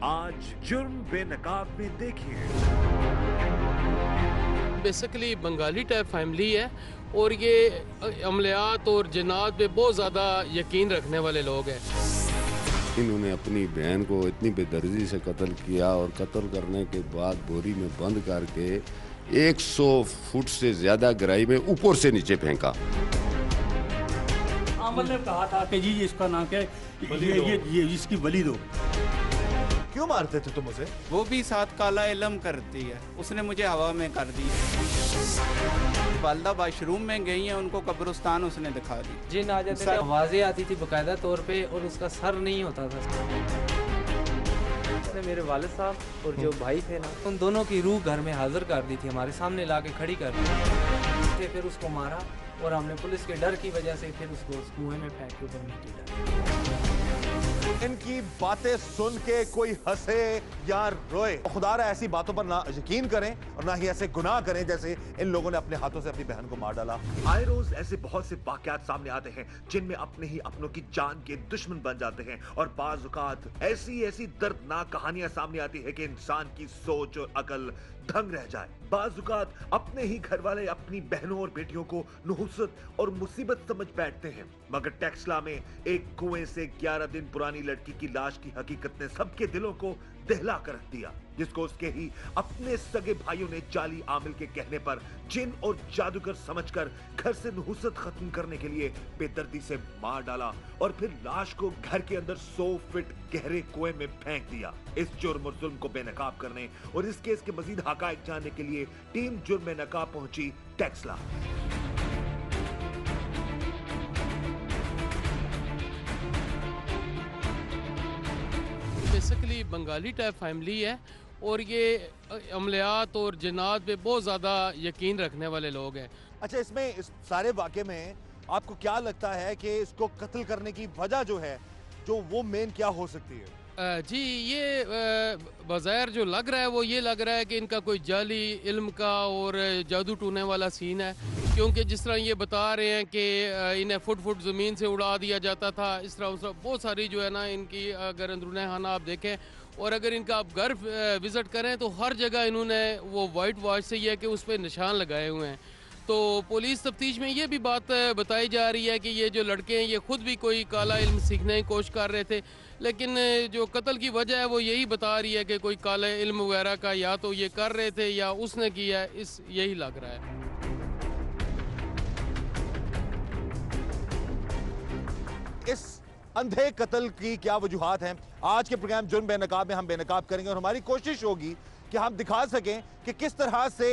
आज जुर्म बेनकाब में देखिए। बेसिकली बंगाली टाइप फैमिली है और ये अमलियात और जिन्नात पे बहुत ज़्यादा यकीन रखने वाले लोग हैं। इन्होंने अपनी बहन को इतनी बेदर्दी से कत्ल किया और कत्ल करने के बाद बोरी में बंद करके 100 फुट से ज्यादा गहराई में ऊपर से नीचे फेंका। आमल ने कहा था कि जी इसका नाम क्या है, ये इसकी बलि दो। क्यों मारते थे तुम उसे? वो भी साथ काला इलम करती है, उसने मुझे हवा में कर दी। वालदा वाशरूम में गई हैं, उनको कब्रिस्तान उसने दिखा दी। जिन आ जाते थे, आवाजें आती थी बकायदा तौर पे और उसका सर नहीं होता था। उसने मेरे वालिद साहब और जो भाई थे ना, उन दोनों की रूह घर में हाजिर कर दी थी, हमारे सामने ला के खड़ी कर दी। फिर उसको मारा और हमने पुलिस के डर की वजह से फिर उसको कुएं में फेंक के ऊपर मिट्टी डाली। इनकी बातें सुन के कोई हंसे या रोए, खुदारा ऐसी बातों पर ना यकीन करें और ना ही ऐसे गुनाह करें जैसे इन लोगों ने अपने हाथों से अपनी बहन को मार डाला। आए रोज ऐसे बहुत से वाकयात सामने आते हैं जिनमें अपने ही अपनों की जान के दुश्मन बन जाते हैं और बाज़ औक़ात ऐसी दर्दनाक कहानियां सामने आती है कि इंसान की सोच और अकल दंग रह जाए। बाज़ औक़ात अपने ही घर वाले अपनी बहनों और बेटियों को नुहुसत और मुसीबत समझ बैठते हैं, मगर टेक्सला में एक कुएं से 11 दिन पुरानी लड़की की लाश की हकीकत ने सबके दिलों को दहला कर रख दिया, जिसको उसके ही अपने सगे भाइयों ने जाली आमिल के कहने पर जिन और जादूगर समझकर घर से नुहुसत खत्म करने के लिए बेदर्दी से मार डाला और फिर लाश को घर के अंदर 100 फीट गहरे कुएं में फेंक दिया। इस जुर्म और जुल्म को बेनकाब करने और इस केस के मजीद हकायक जानने के लिए टीम जुर्म बेनकाब पहुंची Taxila. Basically Bengali type family है और ये अमलियात और जिन्नात पे बहुत ज़्यादा यकीन रखने वाले लोग हैं। अच्छा, इसमें इस सारे वाक़े में आपको क्या लगता है कि इसको कत्ल करने की वजह जो है, जो वो मेन क्या हो सकती है? जी, ये बज़ाहिर जो लग रहा है वो ये लग रहा है कि इनका कोई जाली इल्म का और जादू टूने वाला सीन है, क्योंकि जिस तरह ये बता रहे हैं कि इन्हें फुट फुट ज़मीन से उड़ा दिया जाता था, इस तरह उस तरह बहुत सारी जो है ना इनकी अगर अंदरूनी खाना आप देखें और अगर इनका आप घर विज़िट करें तो हर जगह इन्होंने वो वाइट वॉश से ये कि उस पर निशान लगाए हुए हैं। तो पुलिस तफ्तीश में ये भी बात बताई जा रही है कि ये जो लड़के हैं ये खुद भी कोई काला इल्म सीखने की कोशिश कर रहे थे, लेकिन जो कत्ल की वजह है वो यही बता रही है कि कोई काला इल्म वगैरह का या तो ये कर रहे थे या उसने किया है, इस यही लग रहा है। इस अंधे कत्ल की क्या वजूहात हैं, आज के प्रोग्राम जुर्म बेनकाब में हम बेनकाब करेंगे और हमारी कोशिश होगी कि हम दिखा सकें कि किस तरह से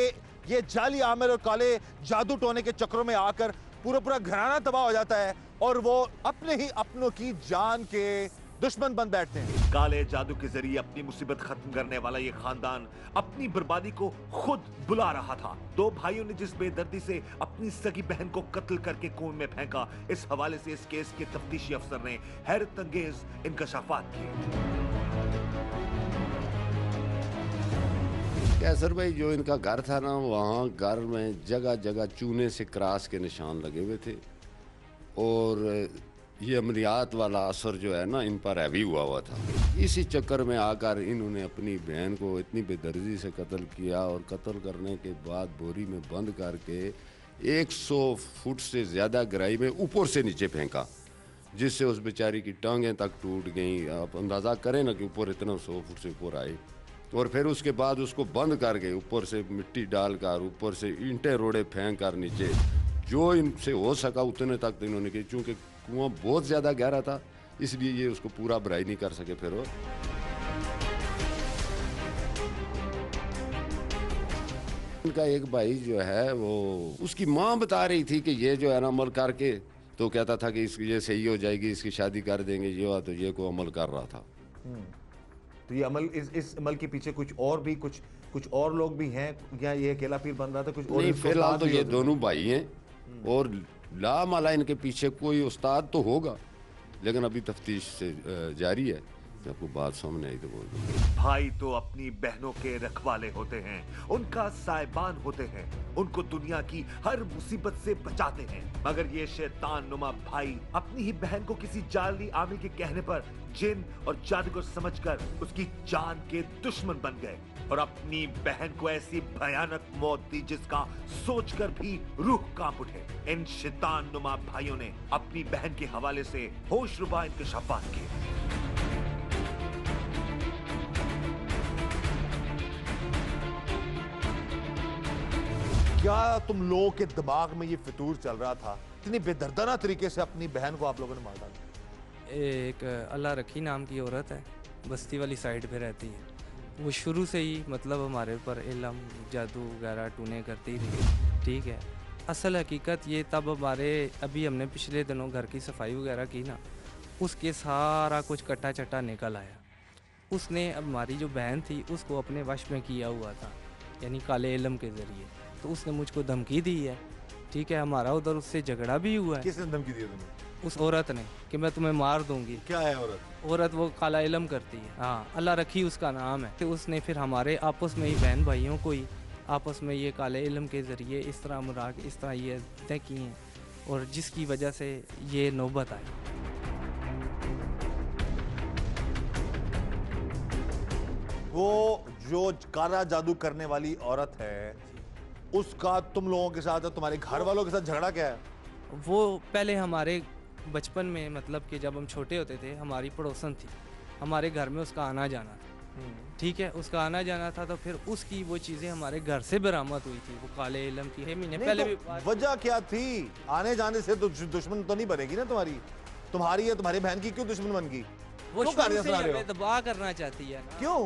ये जाली आमिर और काले जादू टोने के चक्रों में आकर पूरा घराना तबाह हो जाता है और वो अपने ही अपनों की जान के दुश्मन बन बैठते हैं। काले जादू के जरिए अपनी मुसीबत खत्म करने वाला ये खानदान अपनी बर्बादी को खुद बुला रहा था। दो भाइयों ने जिस बेदर्दी से अपनी सगी बहन को कत्ल करके कुएं में फेंका, इस हवाले से इस केस के तफ्तीशी अफसर ने हैरत अंगेज इंकशाफात किए। कैसर भाई, जो इनका घर था ना, वहाँ घर में जगह जगह चूने से क्रॉस के निशान लगे हुए थे और ये अमलियात वाला असर जो है ना इन पर हैवी हुआ था। इसी चक्कर में आकर इन्होंने अपनी बहन को इतनी बेदर्दी से कत्ल किया और कत्ल करने के बाद बोरी में बंद करके 100 फुट से ज़्यादा गहराई में ऊपर से नीचे फेंका, जिससे उस बेचारी की टांगें तक टूट गईं। आप अंदाज़ा करें ना कि ऊपर इतना 100 फुट से ऊपर आए और फिर उसके बाद उसको बंद करके ऊपर से मिट्टी डालकर ऊपर से ईंटें रोड़े फेंक कर नीचे जो इनसे हो सका उतने तक इन्होंने की, चूँकि कुआं बहुत ज़्यादा गहरा था इसलिए ये उसको पूरा भराई नहीं कर सके। फिर इनका एक भाई जो है वो, उसकी माँ बता रही थी कि ये जो है ना अमल करके तो कहता था कि ये सही हो जाएगी, इसकी शादी कर देंगे, ये हुआ तो ये को अमल कर रहा था। तो ये अमल, इस अमल के पीछे कुछ और भी कुछ और लोग भी हैं या ये अकेला पीर बन रहा था? कुछ और नहीं, फिलहाल तो ये दोनों भाई हैं और लामाला इनके पीछे कोई उस्ताद तो होगा, लेकिन अभी तफ्तीश से जारी है आपको बात सामने आई तो बोल दूँ। भाई तो अपनी बहनों के रखवाले होते हैं, उनका साहिबान होते हैं, उनको दुनिया की हर मुसीबत से बचाते हैं। मगर ये शैतान नुमा भाई अपनी ही बहन को किसी जाली आमिल के कहने पर जिन और जादूगर समझकर उसकी जान के दुश्मन बन गए और अपनी बहन को ऐसी भयानक मौत दी जिसका सोचकर भी रूह कांप उठे। इन शैतान नुमा भाइयों ने अपनी बहन के हवाले से होशरुबा इंकशाफात किए। क्या तुम लोगों के दिमाग में ये फितूर चल रहा था? इतनी बेदर्दाना तरीके से अपनी बहन को आप लोगों ने मार डाला। एक अल्लाह रखी नाम की औरत है, बस्ती वाली साइड पे रहती है। वो शुरू से ही मतलब हमारे ऊपर इल्म जादू वगैरह टूने करती थी। ठीक है, असल हकीकत ये तब हमारे अभी हमने पिछले दिनों घर की सफाई वगैरह की ना, उसके सारा कुछ कट्टा चट्टा निकल आया। उसने अब हमारी जो बहन थी उसको अपने वश में किया हुआ था, यानी काले इल्म के ज़रिए। तो उसने मुझको धमकी दी है। ठीक है, हमारा उधर उससे झगड़ा भी हुआ है। किसने धमकी दी तुम्हें? उस औरत ने कि मैं तुम्हें मार दूंगी। क्या है औरत? औरत वो काला इल्म करती है। हाँ, अल्लाह रखी उसका नाम है। तो उसने फिर हमारे आपस में ही बहन भाइयों को ही आपस में ये काले इल्म के ज़रिए इस तरह मुराक इस तरह ये तय की हैं और जिसकी वजह से ये नौबत आई। वो जो काला जादू करने वाली औरत है उसका तुम लोगों के साथ, तुम्हारे घर वालों के साथ झगड़ा क्या है? वो पहले हमारे बचपन में मतलब कि जब हम छोटे होते थे, हमारी पड़ोसन थी, हमारे घर में उसका आना जाना था। ठीक है, उसका आना जाना था तो फिर उसकी वो चीज़ें हमारे घर से बरामद हुई थी। वो काले इल्म की 6 महीने पहले भी वजह क्या थी? आने जाने से तो दुश्मन तो नहीं बनेगी ना तुम्हारी? तुम्हारी है, तुम्हारी बहन की क्यों दुश्मन बन गई? वो क्यों शुरू कहानियां से सुना रहे हो? हमें दबा करना चाहती है ना। क्यों?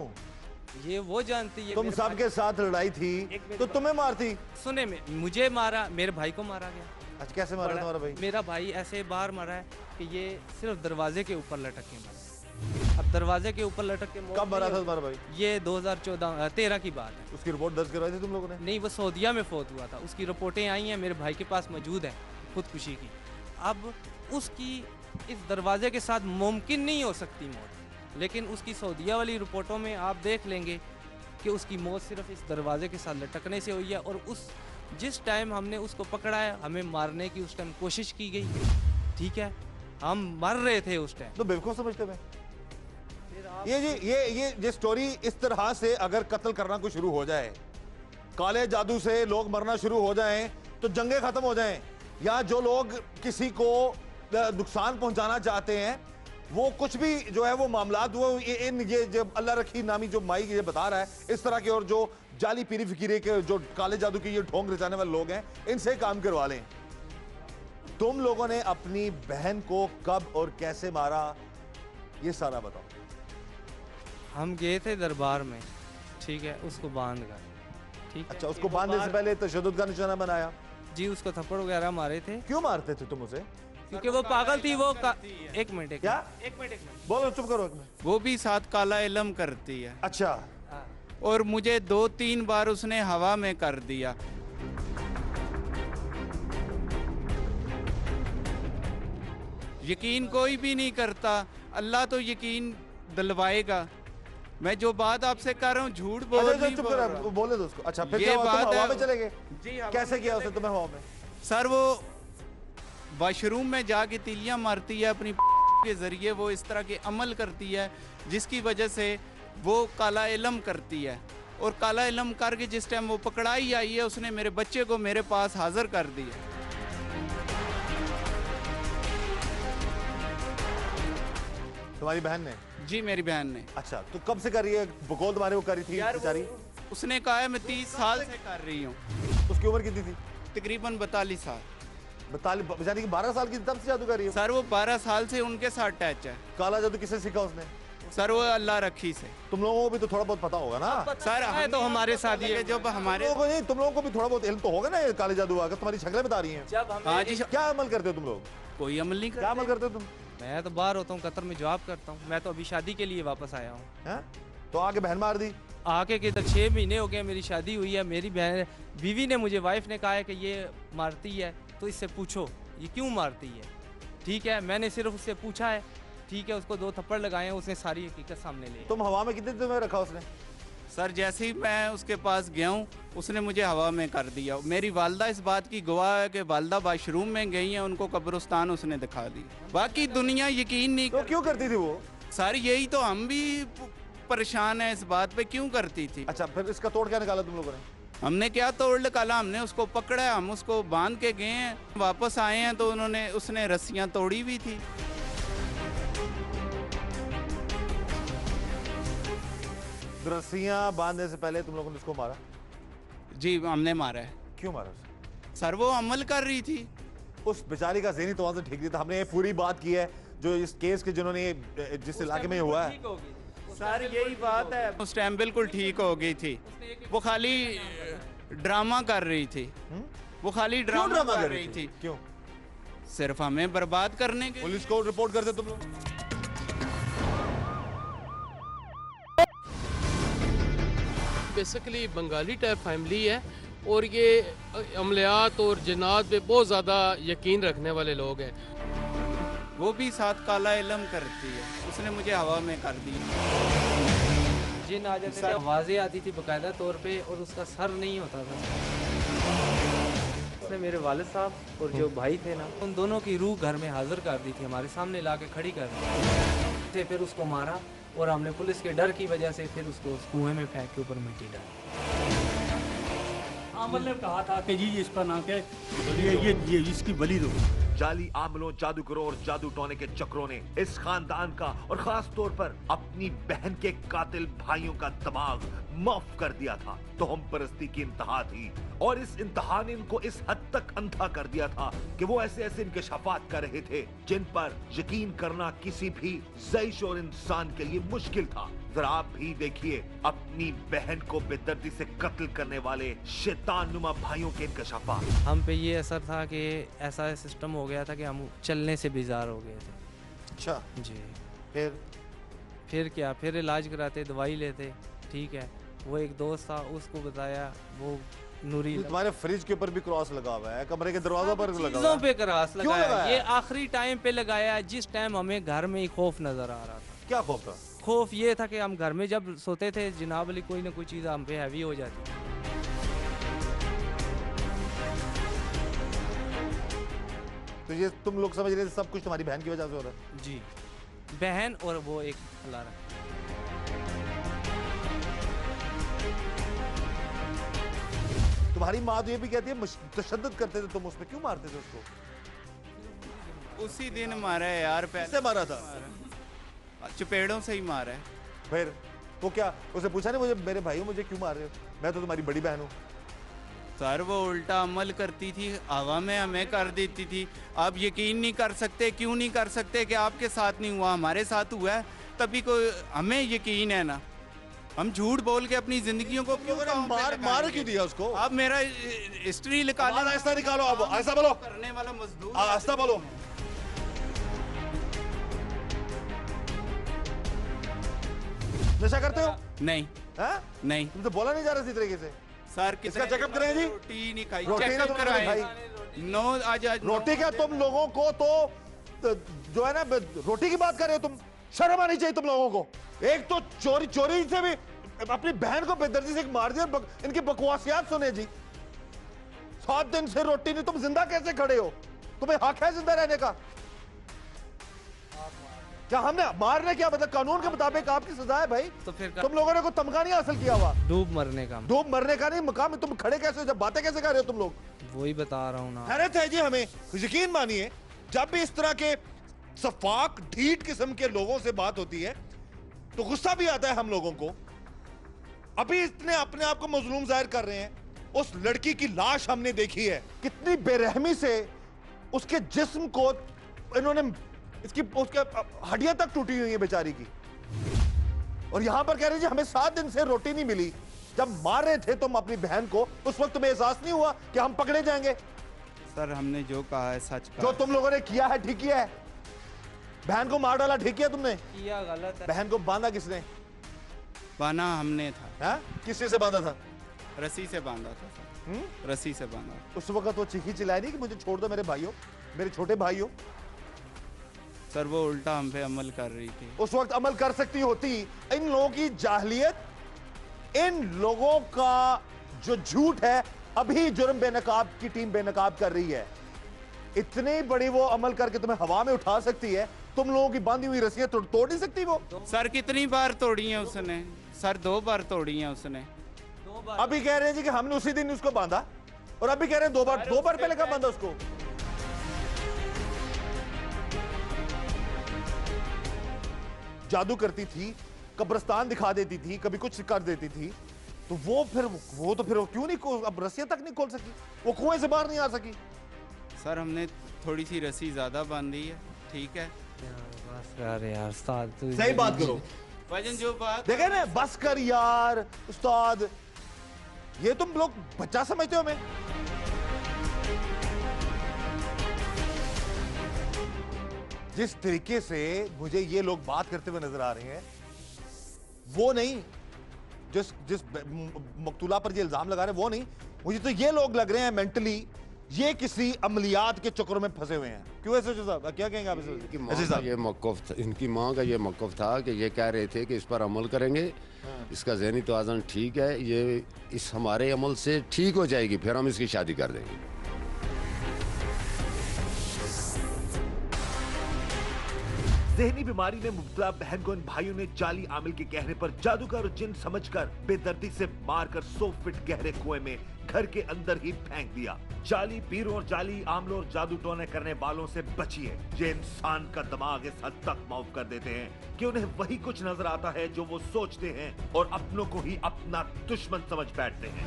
ये वो जानती है। तुम मेरे सबके साथ लड़ाई थी तो तुम्हें मारती? सुने में मुझे मारा, मेरे भाई को मारा गया। अच्छा, कैसे मारा तुम्हारा भाई? मेरा भाई ऐसे बाहर मरा है कि ये सिर्फ दरवाजे के ऊपर लटक के मरा। अब दरवाजे के ऊपर लटक के मौत कब मरा नहीं तो था तुम्हारा भाई? ये 2013 की बात है। उसकी रिपोर्ट दर्ज करवाई थी तुम लोगों ने? नहीं, वो सऊदीया में फौत हुआ था। उसकी रिपोर्टें आई हैं, मेरे भाई के पास मौजूद है, खुदकुशी की। अब उसकी इस दरवाजे के साथ मुमकिन नहीं हो सकती मौत, लेकिन उसकी सऊदीया वाली रिपोर्टों में आप देख लेंगे कि उसकी मौत सिर्फ इस दरवाजे के साथ लटकने से हुई है। और उस जिस टाइम हमने उसको पकड़ा है, हमें मारने की उस टाइम कोशिश की गई। ठीक है, हम मर रहे थे उस टाइम। तो बेवकूफ समझते मैं ये स्टोरी इस तरह से अगर कत्ल करना कोई शुरू हो जाए, काले जादू से लोग मरना शुरू हो जाएं, तो जंगें खत्म हो जाएं, या जो लोग किसी को नुकसान पहुंचाना चाहते हैं वो कुछ भी जो है वो मामलात वो ये जब अल्लाह रखी नामी जो माई ये बता रहा है इस तरह के, और जो जाली पीरी फिकीरे के जो काले जादू की ये ढोंग रचाने वाले लोग हैं, इनसे काम करवा लें। तुम लोगों ने अपनी बहन को कब और कैसे मारा, ये सारा बताओ। हम गए थे दरबार में, ठीक है, उसको बांध कर। ठीक है, अच्छा, उसको बांधने से पहले तशद्दुद का निशाना बनाया? जी, उसको थप्पड़ वगैरह मारे थे। क्यों मारते थे तुम उसे? क्योंकि वो पागल थी। वो एक मिनट क्या? एक मिनट बोलो, चुप करो एक मिनट। वो भी साथ काला इल्म करती है अच्छा, और मुझे 2-3 बार उसने हवा में कर दिया। यकीन कोई भी नहीं करता, अल्लाह तो यकीन दिलवाएगा। मैं जो बात आपसे कर रहा हूँ झूठ बोल अच्छा, नहीं चुप बोल करो, रहा। बोले दो उसको। अच्छा, फिर ये क्या हुआ? तुम बात हवा है। में चले गए? जी, हवा कैसे में किया चले उसे तुम्हें हवा में? सर, वो वाशरूम में जाके तीलियां मारती है अपनी के जरिए, वो इस तरह के अमल करती है जिसकी वजह से वो काला इल्म करती है। और काला इल्म करके जिस टाइम वो पकड़ाई आई है, उसने मेरे बच्चे को मेरे पास हाजिर कर दिया। तुम्हारी बहन ने? जी, मेरी बहन ने। अच्छा, तो कब से कर रही है? बकौल तुम्हारे वो कर रही थी बेचारी? उसने कहा है मैं 30 साल से कर रही हूँ। उसकी उम्र कितनी थी? तकरीबन 42 साल। बेचारी की 12 साल की तब से जादू कर रही है? सर, वो 12 साल से उनके साथ टच है। काला जादू किससे सीखा उसने? सर, वो अल्लाह रखी से। तुम लोगों को भी तो थोड़ा बहुत पता होगा ना? सर, है तो हमारे साथ ये जब हमारे तुम लोगों को नहीं, तुम लोगों को भी थोड़ा बहुत इल्म तो होगा ना ये काले जादू का? तुम्हारी शक्लें बता रही हैं। जब हमें हाँ जी, क्या अमल करते हो तुम लोग? कोई अमल नहीं क्या अमल करते हो तुम? मैं तो बाहर होता हूँ, कतर में जॉब करता हूँ। मैं तो अभी शादी के लिए वापस आया हूँ। हैं? तो आके बहन मार दी? आके के इधर 6 महीने हो गए, मेरी शादी हुई है। मेरी बहन बीवी ने मुझे, वाइफ ने कहा है कि ये मारती है तो इससे पूछो ये क्यों मारती है। ठीक है, मैंने सिर्फ उससे पूछा है ठीक है, उसको 2 थप्पड़ लगाए हैं, उसने सारी हकीकत सामने ले आई। तुम हवा में कितने दिन में रखा उसने? सर जैसे ही मैं उसके पास गया हूँ उसने मुझे हवा में कर दिया। मेरी वालदा इस बात की गवाह है कि वालदा वाशरूम में गई हैं, उनको कब्रिस्तान उसने दिखा दी। बाकी दुनिया यकीन नहीं तो क्यों करती थी वो? सर यही तो हम भी परेशान हैं इस बात पे, क्यों करती थी। अच्छा, फिर इसका तोड़ क्या निकाला तुम लोगों ने? हमने क्या तोड़ निकाला, हमने उसको पकड़ा है, हम उसको बांध के गए हैं, वापस आए हैं तो उसने रस्सियाँ तोड़ी हुई थी। रस्सियां बांधने से पहले तुम लोगों ने उसको मारा? जी हमने मारा है। क्यों मारा उसे? सर वो अमल कर रही थी। उस बेचारी का ज़हनी तौर से ठीक नहीं था। हमने ये पूरी बात की है जो इस केस के जिन्होंने जिस इलाके में हुआ है। सर यही बात है, उस टाइम बिल्कुल ठीक हो गई थी। वो खाली ड्रामा कर रही थी। वो खाली क्यों ड्रामा कर रही थी? क्यों? सिर्फ हमें बर्बाद करने के। पुलिस को रिपोर्ट करते तुम लोग? बेसिकली बंगाली टाइप फैमिली है और ये अमलियात और जिन्नात पे बहुत ज़्यादा यकीन रखने वाले लोग हैं। वो भी साथ काला इलम करती है, उसने मुझे हवा में कर दी। जिन आ जाते थे, आवाज़ें आती थी बाकायदा तौर पे और उसका सर नहीं होता था। उसने मेरे वालिद साहब और जो भाई थे ना, उन दोनों की रूह घर में हाजिर कर दी थी, हमारे सामने ला के खड़ी कर दी। फिर उसको मारा और हमने पुलिस के डर की वजह से फिर उसको उस कुएं में फेंक के ऊपर मिट्टी डाली। आमल ने कहा था कि जी इसका नाम क्या है, ये इसकी बलि दो। जाली आमलों, जादूगरों और जादू टोने के चक्रों ने इस खानदान का और खास तौर पर अपनी बहन के कातिल भाइयों का दिमाग माफ कर दिया था। तो हम परस्ती की इंतहा थी और इस इंतहा ने इनको इस हद तक अंधा कर दिया था कि वो ऐसे ऐसे इंकशाफात कर रहे थे जिन पर यकीन करना किसी भी ज़ईश और इंसान के लिए मुश्किल था। जरा आप भी देखिए अपनी बहन को बेदर्दी से कत्ल करने वाले शैतान नुमा भाइयों के इंकशाफात। हम पे ये असर था कि ऐसा सिस्टम हो गया था कि हम चलने से बेजार हो गए थे। अच्छा, जी। फिर क्या, फिर इलाज कराते, दवाई लेते, ठीक है। वो एक दोस्त था, उसको बताया, वो नूरी। तुम्हारे फ्रिज के ऊपर भी क्रॉस लगा हुआ है, कमरे के दरवाजों पर लगा हुआ चीज़ों है। पे क्रॉस क्यों लगाया? लगाया? ये आखिरी टाइम पे लगाया जिस टाइम हमें घर में ही खौफ नजर आ रहा था। क्या खौफ था? खौफ ये था कि हम घर में जब सोते थे, जनाब अली कोई ना कोई चीज़ हम पे हैवी हो जाती। तो ये तुम लोग समझ रहे थे सब कुछ तुम्हारी बहन की वजह से हो रहा है? जी, बहन और वो एक अल्लाह रहा। तुम्हारी माँ तो ये भी कहती है तशद्दुद करते थे तुम, उसमें क्यों मारते थे उसको? उसी दिन मारा है यार। किससे मारा था? चपेड़ों से ही मारा है। फिर वो क्या, उसे पूछा नहीं मुझे, मेरे भाइयों मुझे क्यों मार रहे हो, मैं तो तुम्हारी बड़ी बहन हूँ। सर वो उल्टा अमल करती थी, हवा में हमें कर देती थी। आप यकीन नहीं कर सकते, क्यों नहीं कर सकते कि आपके साथ नहीं हुआ, हमारे साथ हुआ है, तभी को हमें यकीन है ना। हम झूठ बोल के अपनी जिंदगियों को क्यों मार क्यों दिया उसको? आप मेरा हिस्ट्री निकालो। ऐसा निकालो, आप ऐसा बोलो, करने वाला मजदूर ऐसा बोलो। नशा करते हो? नहीं हाँ? नहीं तुम तो बोला नहीं जा रहा इसी तरीके से। सर, इसका चेकअप कराएं जी। रोटी नहीं खाई, रोटी ना चेकअप तुमने कराएं। खाई। नो आज रोटी क्या, तुम लोगों को तो जो है ना, रोटी की बात कर रहे हो तुम, शर्म आनी चाहिए तुम लोगों को। एक तो चोरी से भी अपनी बहन को बेदर्दी से मार दिया। इनकी बकवासियात सुने जी। 7 दिन से रोटी नहीं, तुम जिंदा कैसे खड़े हो? तुम्हें हक है जिंदा रहने का? क्या हमने मारने, क्या मतलब कानून के मुताबिक आपकी सजा है भाई। तो फिर तुम लोगों ने कोई तमगा नहीं हासिल किया हुआ? डूब मरने का। डूब मरने का नहीं मकाम, तुम खड़े कैसे हो, जब बातें कैसे कर रहे हो तुम लोग? वही बता रहा हूँ ना। हैरत है जी हमें। यकीन मानिए जब भी इस तरह के सफाक ढीठ किस्म के लोगों से बात होती है तो गुस्सा भी आता है हम लोगों को। अभी इतने अपने आप को मजलूम जाहिर कर रहे हैं। उस लड़की की लाश हमने देखी है, कितनी बेरहमी से उसके जिस्म को इन्होंने, इसकी उसके हड्डियां तक टूटी हुई है बेचारी की। और यहां पर कह रहे जी हमें 7 दिन से रोटी नहीं मिली। जब मार रहे थे तुम अपनी बहन को, उस वक्त तुम्हें एहसास नहीं हुआ कि हम पकड़े जाएंगे? सर हमने जो कहा है सच कहा। जो तुम लोगों ने किया है ठीक किया है। बहन को मार डाला, ठीक किया तुमने। किया गलत है। बहन को बांधा किसने? बांधा हमने था। हाँ? किस चीज से बांधा था? रस्सी से बांधा था सर। रस्सी से बांधा। उस वक्त वो चीखी चिल्लाई नहीं कि मुझे छोड़ दो मेरे भाइयों, मेरे छोटे भाइयों? सर वो उल्टा हम पे अमल कर रही थी। उस वक्त अमल कर सकती होती। इन लोगों की जाहलियत, इन लोगों का जो झूठ है, अभी जुर्म बेनकाब की टीम बेनकाब कर रही है। इतनी बड़ी वो अमल करके तुम्हें हवा में उठा सकती है, तुम लोगों की बांधी हुई रस्सियां तोड़ नहीं सकती वो। सर कितनी बार तोड़ी है उसने? सर 2 बार तोड़ी है उसने। अभी कह रहे हैं जी कि हमने उसी दिन उसको बांधा, और अभी कह रहे हैं 2 बार पहले कब बांधा उसको। जादू करती थी, कब्रिस्तान दिखा देती थी, कभी कुछ कर देती थी, तो वो फिर क्यों नहीं, अब रस्सियां तक नहीं खोल सकी, वो कुएं से बाहर नहीं आ सकी। सर हमने थोड़ी सी रस्सी ज्यादा बांधी है, ठीक है। बस कर यार उस्ताद, तू सही बात करो। वजन जो बात देखे ना, बस कर यार उस्ताद, ये तुम लोग बच्चा समझते हो हमें। जिस तरीके से मुझे ये लोग बात करते हुए नजर आ रहे हैं, वो नहीं, जिस मकतूला पर ये इल्जाम लगा रहे हैं वो नहीं, मुझे तो ये लोग लग रहे हैं मेंटली ये किसी अमलियात के चक्करों में फंसे हुए हैं। क्यों ऐसे साहब, क्या कहेंगे आप इसे? ये मौक़िफ़ था, इनकी माँ का ये मौक़िफ़ था कि ये कह रहे थे कि इस पर अमल करेंगे, इसका ज़हनी तवाज़ुन ठीक है, ये इस हमारे अमल से ठीक हो जाएगी, फिर हम इसकी शादी कर देंगे। ज़हनी बीमारी में मुब्तला बहन को इन भाइयों ने जाली आमिल के कहने पर जादूगर और जिन समझकर बेदर्दी से मारकर 100 फीट गहरे कुएं में घर के अंदर ही फेंक दिया। जाली पीरों और जाली आमलों और जादू टोने करने वालों से बचिए। ये इंसान का दिमाग इस हद तक माफ कर देते हैं कि उन्हें वही कुछ नजर आता है जो वो सोचते हैं, और अपनों को ही अपना दुश्मन समझ बैठते हैं।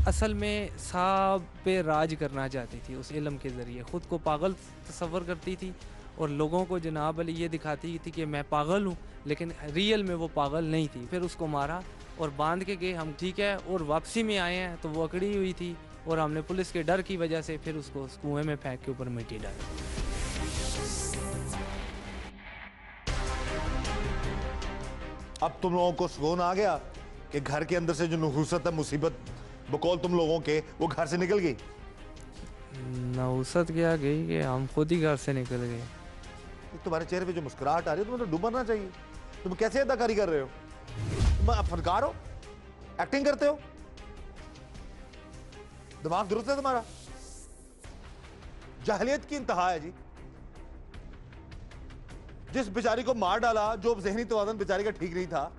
असल में साहब पे राज करना चाहती थी, उस इल्म के ज़रिए ख़ुद को पागल तस्वर करती थी और लोगों को जनाब अली ये दिखाती थी कि मैं पागल हूँ, लेकिन रियल में वो पागल नहीं थी। फिर उसको मारा और बांध के गए हम, ठीक है, और वापसी में आए हैं तो वो अकड़ी हुई थी और हमने पुलिस के डर की वजह से फिर उसको कुएं में फेंक के ऊपर मिट्टी डाली। अब तुम लोगों को सुकून आ गया कि घर के अंदर से जो नहुसत है, मुसीबत बकौल तुम लोगों के, वो घर से निकल गई। नहुसत क्या गई कि हम खुद ही घर से निकल गए। तुम्हारे चेहरे पे जो मुस्कुराहट आ रही है, तुम्हें तो डूबना चाहिए। तुम कैसे अदाकारी कर रहे हो? तुम फनकार हो, एक्टिंग करते हो, दिमाग दुरुस्त है तुम्हारा? जाहलियत की इंतहा है जी। जिस बेचारी को मार डाला, जो ज़हनी तवाज़ुन बेचारी का ठीक नहीं था,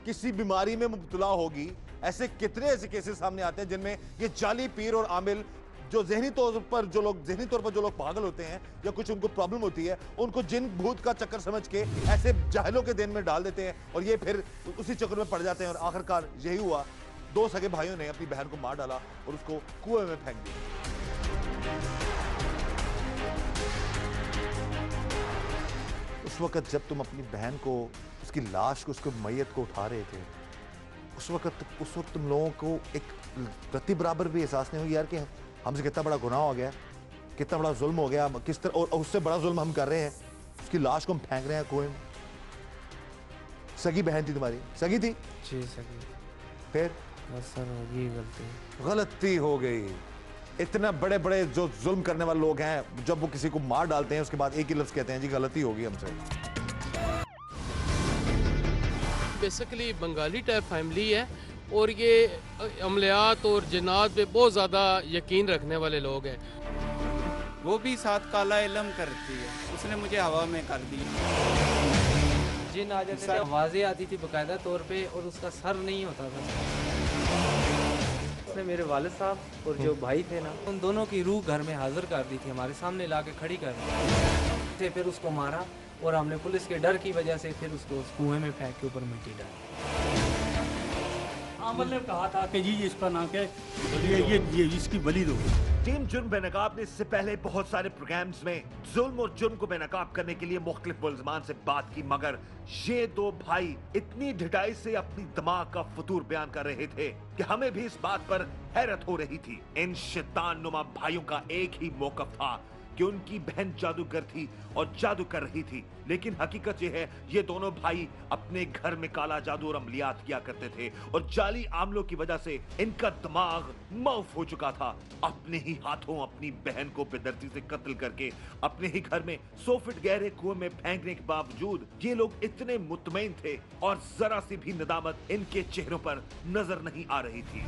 किसी बीमारी में मुब्तला होगी, ऐसे कितने ऐसे केसेस सामने आते हैं जिनमें ये जाली पीर और आमिल, जो ज़हनी तौर पर जो लोग पागल होते हैं या कुछ उनको प्रॉब्लम होती है, उनको जिन भूत का चक्कर समझ के ऐसे जाहिलों के दिन में डाल देते हैं और ये फिर उसी चक्कर में पड़ जाते हैं। और आखिरकार यही हुआ, 2 सगे भाइयों ने अपनी बहन को मार डाला और उसको कुएं में फेंक दिया। उस वक्त जब तुम अपनी बहन को, उसकी लाश को, उसको मैयत को उठा रहे थे, उस वक्त तुम लोगों को एक रत्ती बराबर भी एहसास नहीं हुआ यार कि हमसे कितना बड़ा गुनाह हो गया, कितना बड़ा जुल्म हो गया, किस तरह, और उससे बड़ा जुल्म हम कर रहे हैं, उसकी लाश को हम फेंक रहे हैं कुएं में। सगी बहन थी तुम्हारी? सगी थी जी सगी। फिर बस सर होगी गलती हो गई। इतना बड़े बड़े जो जुल्म करने वाले लोग हैं, जब वो किसी को मार डालते हैं उसके बाद एक ही लफ्ज कहते हैं, जी गलती होगी हमसे। बेसिकली बंगाली टाइप फैमिली है और ये अमलियात और जिन्नात पे बहुत ज़्यादा यकीन रखने वाले लोग हैं। वो भी साथ काला इलम करती है, उसने मुझे हवा में कर दी। जिन आ जाते थे, आवाज़ें आती थी बाकायदा तौर पे, और उसका सर नहीं होता था। उसने मेरे वालिद साहब और जो भाई थे ना, उन दोनों की रूह घर में हाजिर कर दी थी, हमारे सामने ला के खड़ी कर दी। फिर उसको मारा और हमने पुलिस के डर की वजह से फिर उसको कुएं में फेंक के ऊपर मिट्टी डाली। आमल ने कहा था कि जी इसका नाम क्या है, ये इसकी बलि दो। टीम जुर्म बेनकाब ने इससे पहले बहुत सारे प्रोग्राम्स में जुल्म और जुर्म को बेनकाब करने के लिए मुख्तलिफ मुल्ज़मान से बात की, मगर ये 2 भाई इतनी ढिठाई से अपनी दिमाग का फतूर बयान कर रहे थे कि हमें भी इस बात पर हैरत हो रही थी। इन शैतान नुमा भाइयों का एक ही मौक़िफ़ था कि उनकी बहन जादूगर थी और जादू कर रही थी, लेकिन हकीकत यह है ये दोनों भाई अपने घर में काला जादू और अमलियात किया करते थे और जाली आमलों की वजह से इनका दिमाग मौफ हो चुका था। अपने ही हाथों अपनी बहन को बेदर्दी से कत्ल करके अपने ही घर में 100 फीट गहरे कुएं में फेंकने के बावजूद ये लोग इतने मुतमईन थे और जरा सी भी नदामत इनके चेहरों पर नजर नहीं आ रही थी।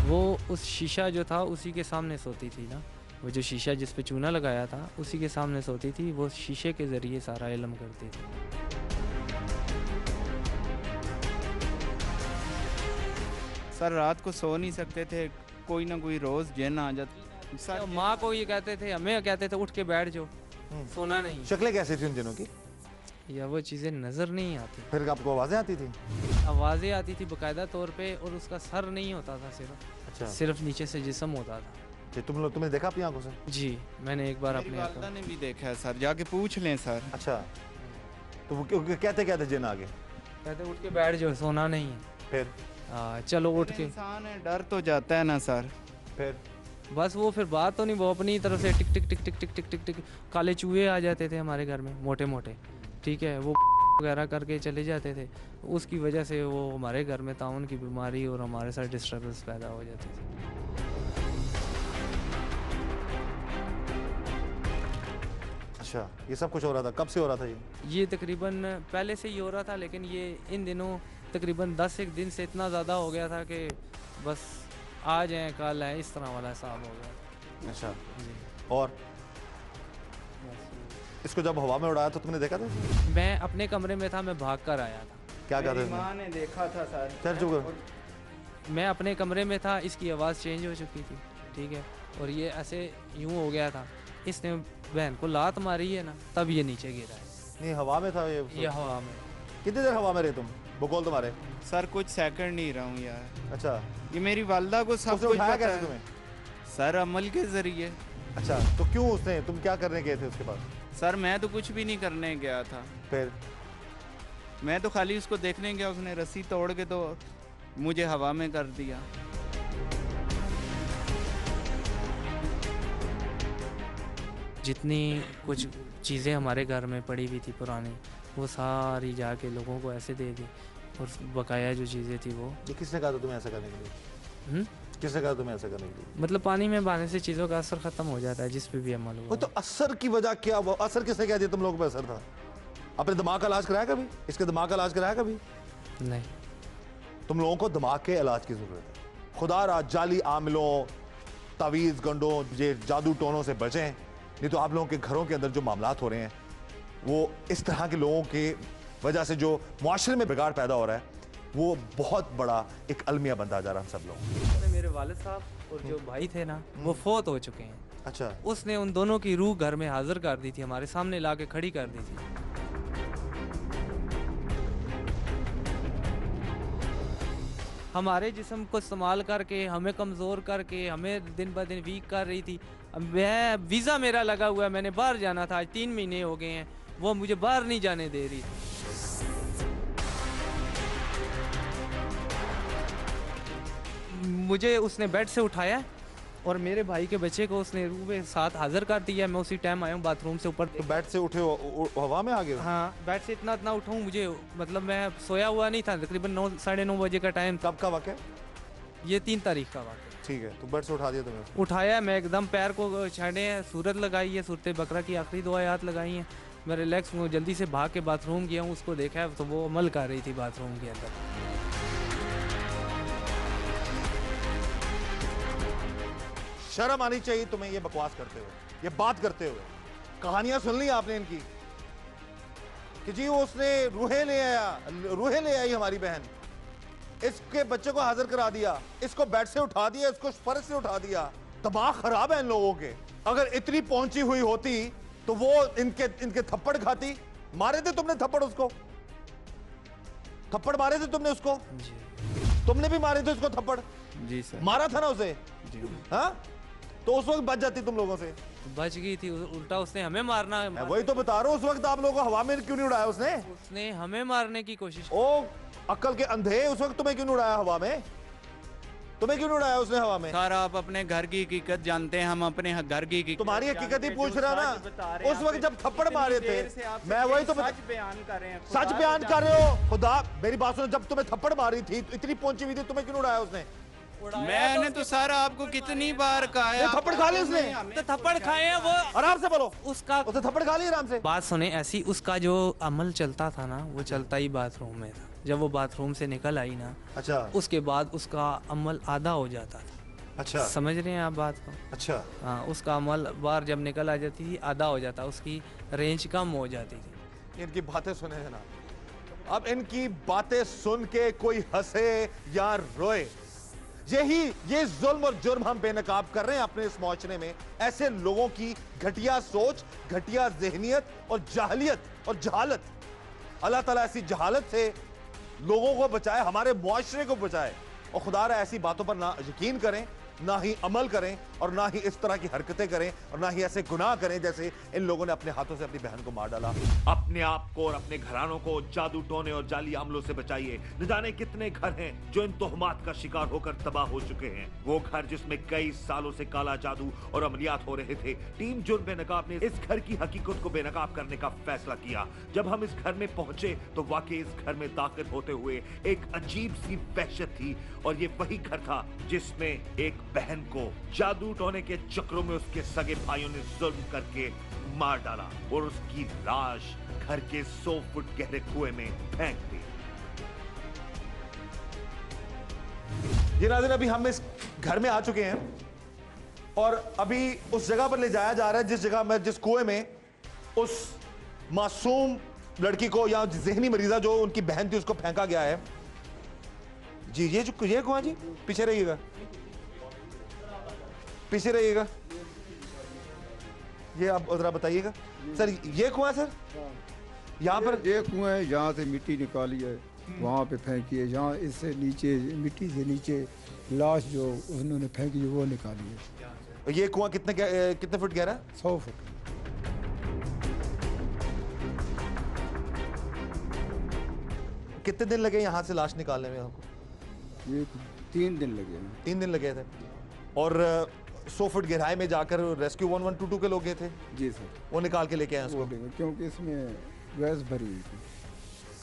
वो उस शीशा जो था उसी के सामने सोती थी ना, वो जो शीशा जिस पे चूना लगाया था उसी के सामने सोती थी। वो शीशे के ज़रिए सारा इल्म करती थी। सर रात को सो नहीं सकते थे, कोई ना कोई रोज़ जिन आ जाती। तो माँ को ये कहते थे, हमें कहते थे उठ के बैठ जाओ, सोना नहीं। शक्लें कैसी थी उन दिनों की? या वो चीज़ें नज़र नहीं आती। फिर आपको आवाजें आती थी? आवाज़ें आती थी बाकायदा तौर पे, और उसका सर नहीं होता था सिर्फ, अच्छा, सिर्फ नीचे से जिस्म होता था। जी, तुमने देखा अपनी आंखों से? जी मैंने एक बार मेरी अपने वालदा ने भी देखा है सर, जाके पूछ लें सर। अच्छा, तो वो कहते जिन आगे? कहते उठ के बैठ जाओ, सोना नहीं है। फिर चलो उठ के। इंसान है, डर तो जाता है ना सर। फिर बस वो फिर बात तो नहीं, वो अपनी तरफ से टिक टिक टिक टिक टिक टिक टिक टिक काले चूहे आ जाते थे हमारे घर में, मोटे मोटे, ठीक है, वो वगैरह करके चले जाते थे। उसकी वजह से वो हमारे घर में ताउन की बीमारी और हमारे साथ डिस्टर्बेंस पैदा हो जाती थी। अच्छा, ये सब कुछ हो रहा था? कब से हो रहा था ये तकरीबन पहले से ही हो रहा था, लेकिन ये इन दिनों तकरीबन 10 एक दिन से इतना ज़्यादा हो गया था कि बस आज हैं कल है, इस तरह वाला हिसाब हो गया। अच्छा, जी और बस इसको जब हवा में उड़ाया तो तुमने देखा था? मैं अपने कमरे में था, मैं भाग कर आया था। क्या मेरी कहते माँ ने देखा था सर। चल चुप कर। मैं अपने कमरे में था, इसकी आवाज़ चेंज हो चुकी थी, ठीक है, और ये ऐसे यूं हो गया था, इसने बहन को लात मारी है ना, तब ये नीचे गिरा है। नहीं, हवा में था ये हवा में। कितनी देर हवा में रहे तुम? बकौल तुम्हारे? सर कुछ सेकंड नहीं रहा हूँ यार। अच्छा, ये मेरी वालदा को सब उसने कुछ उठाया पता कैसे है तुम्हें? सर, अमल के जरिए। अच्छा, तो क्यों उसने, तुम क्या करने गए थे उसके पास? सर मैं तो कुछ भी नहीं करने गया था, फिर मैं तो खाली उसको देखने गया, उसने रस्सी तोड़ के तो मुझे हवा में कर दिया। जितनी कुछ चीज़ें हमारे घर में पड़ी हुई थी पुरानी, वो सारी जाके लोगों को ऐसे दे दी, और बकाया जो चीज़ें थी वो ये किसने कहा था तुम्हें ऐसा करने के लिए? किसने कहा तुम्हें ऐसा करने के लिए? मतलब पानी में बहाने से चीज़ों का असर ख़त्म हो जाता है, जिस पे भी अमल वो हुआ। तो असर की वजह क्या? वो असर किसने कह दिया तुम लोगों पे असर था? अपने दिमाग का इलाज कराया कभी? इसके दिमाग का इलाज कराया कभी? नहीं, तुम लोगों को दिमाग के इलाज की जरूरत है। खुदा रा जाली आमिलों, तावीज़ गंडों, ये जादू टोनों से बचें, नहीं तो आप लोगों के घरों के अंदर जो मामलात हो रहे हैं वो इस तरह के लोगों के वजह से जो मुआशरे में बिगाड़ पैदा हो रहा है, वो बहुत बड़ा एक अलमिया बनता जा रहा है हम सब लोग। मेरे वालिद साहब और जो भाई थे ना, वो फोत हो चुके हैं। अच्छा, उसने उन दोनों की रूह घर में हाजिर कर दी थी, हमारे सामने ला के खड़ी कर दी थी। हमारे जिस्म को इस्तेमाल करके, हमें कमज़ोर करके, हमें दिन ब दिन वीक कर रही थी। मैं वीज़ा मेरा लगा हुआ है, मैंने बाहर जाना था, आज 3 महीने हो गए हैं, वो मुझे बाहर नहीं जाने दे रही थी। मुझे उसने बेड से उठाया और मेरे भाई के बच्चे को उसने रूह में साथ हाजिर कर दिया। मैं उसी टाइम आया हूँ बाथरूम से ऊपर। तो बेड से उठे हवा में आ गए? हाँ, बेड से इतना उठाऊँ, मुझे मतलब मैं सोया हुआ नहीं था, तकरीबन 9 साढ़े 9 बजे का टाइम। कब का वाक़या? ये 3 तारीख का वाक़या। ठीक है, तो बेड से उठा दिया तुम्हें? उठाया, मैं एकदम पैर को छाने हैं, सूरत लगाई है, सूरत बकरा की आखिरी 2 आयत लगाई हैं। मैं रिलैक्स हूँ, जल्दी से भाग के बाथरूम गया हूँ, उसको देखा है तो वो अमल कर रही थी बाथरूम के अंदर। शर्म आनी चाहिए तुम्हें ये बकवास करते हुए, ये बात करते हुए। कहानियां सुन ली आपने इनकी कि जी वो उसने रूहें ले आई हमारी बहन, इसके बच्चे को हाजिर करा दिया, इसको बेड से उठा दिया, इसको फर्श से उठा दिया। दिमाग खराब है इन लोगों के। अगर इतनी पहुंची हुई होती तो वो इनके थप्पड़ खाती। मारे थे तुमने थप्पड़ उसको? थप्पड़ मारे थे तुमने उसको? तुमने भी मारे थे उसको थप्पड़? जी सर। मारा था ना उसे? जी। हाँ, तो उस वक्त बच जाती तुम लोगों से। बच गई थी, उल्टा उसने हमें मारना। मैं वही तो बता रहा हूँ, उस वक्त आप लोगों को हवा में क्यों नहीं उड़ाया उसने? उसने हमें मारने की कोशिश। ओ अक्ल के अंधे, उस वक्त तुम्हें क्यों नहीं उड़ाया हवा में? तुम्हें क्यों नहीं उड़ाया उसने हवा में? सर आप अपने घर की हकीकत जानते हैं, हम अपने घर की तुम्हारी हकीकत ही पूछ रहा ना। उस वक्त जब थप्पड़ मारे थे, मैं वही तो सच बयान कर रहे हैं। सच बयान कर रहे हो। खुदा मेरी बात सुनो, जब तुम्हें थप्पड़ मारी थी तो इतनी पहुंची हुई थी, तुम्हें क्यों उड़ाया उसने? मैंने तो सर आपको कितनी बार कहा है। थप्पड़ खा ली उसने? तो थप्पड़ खाए हैं वो। आराम से बोलो। उसका उसने थप्पड़ खा ली आराम से। बात सुने, ऐसी उसका जो अमल चलता था ना, वो चलता ही बाथरूम में था। जब वो बाथरूम से निकल आई ना, अच्छा उसके बाद उसका अमल आधा हो जाता था। अच्छा समझ रहे हैं आप बात को? अच्छा हाँ, उसका अमल बाहर जब निकल आ जाती थी आधा हो जाता, उसकी रेंज कम हो जाती थी। इनकी बातें सुने जनाब। अब इनकी बातें सुन के कोई हंसे या रोए, ये जुल्म और जुर्म हम बेनकाब कर रहे हैं अपने इस मुआशरे में। ऐसे लोगों की घटिया सोच, घटिया ज़हनियत और जाहलियत और जहालत, अल्लाह ताला ऐसी जहालत से लोगों को बचाए, हमारे मुआशरे को बचाए। और खुदा रहा ऐसी बातों पर ना यकीन करें, ना ही अमल करें, और ना ही इस तरह की हरकतें करें, और ना ही ऐसे गुनाह करें जैसे इन लोगों ने अपने हाथों से अपनी बहन को मार डाला। अपने आप को और अपने घरानों को जादू टोने और जाली अमलों से बचाइए। न जाने कितने घर हैं जो इन तोहमात का शिकार होकर तबाह हो चुके हैं। वो घर जिसमें कई सालों से काला जादू और अमलियात हो रहे थे। टीम जुर्म बेनकाब ने इस घर की हकीकत को बेनकाब करने का फैसला किया। जब हम इस घर में पहुंचे तो वाकई इस घर में दाखिल होते हुए एक अजीब सी वहशत थी, और ये वही घर था जिसमें एक बहन को जादू टोने के चक्रों में उसके सगे भाइयों ने जुल्म करके मार डाला और उसकी लाश घर के 100 फुट गहरे कुएं में फेंक दी। ये नाज़रीन, अभी हम इस घर में आ चुके हैं और अभी उस जगह पर ले जाया जा रहा है जिस जगह में, जिस कुएं में उस मासूम लड़की को या ज़हनी मरीजा जो उनकी बहन थी उसको फेंका गया है। जी ये कुआं, जी पीछे रहिएगा, पीछे रहिएगा। ये आप जरा बताइएगा सर, ये कुआं सर? यहाँ पर ये कुआं है, यहाँ से मिट्टी निकाली है, वहाँ पे फेंकी है। जहाँ इससे नीचे, मिट्टी से नीचे लाश जो उन्होंने फेंकी है वो निकाली है। ये कुआं कितने फुट गहरा? 100 फुट। कितने दिन लगे यहाँ से लाश निकालने में आपको? ये 3 दिन लगे हैं। 3 दिन लगे थे। और 100 फुट गहराई में जाकर रेस्क्यू 1122 के लोग गए थे? जी सर। वो निकाल के लेके आए उसको? क्योंकि इसमें गैस भरी हुई थी,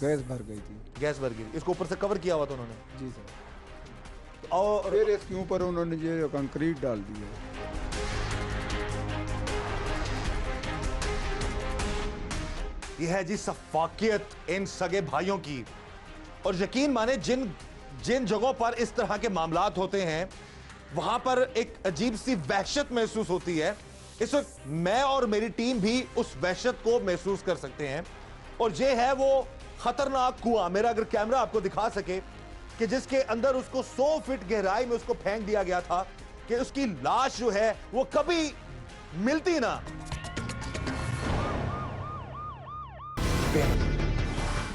गैस भर गई थी। गैस भर गई, इसको ऊपर से कवर किया हुआ था उन्होंने? जी सर। और फिर इसके ऊपर उन्होंने ये कंक्रीट डाल दी है। यह है जी सफाकियत इन सगे भाइयों की। और यकीन माने जिन जगहों पर इस तरह के मामलात होते हैं वहां पर एक अजीब सी वहशत महसूस होती है। इस वक्त मैं और मेरी टीम भी उस वहशत को महसूस कर सकते हैं। और ये है वो खतरनाक कुआं, मेरा अगर कैमरा आपको दिखा सके, कि जिसके अंदर उसको 100 फीट गहराई में उसको फेंक दिया गया था कि उसकी लाश जो है वो कभी मिलती ना।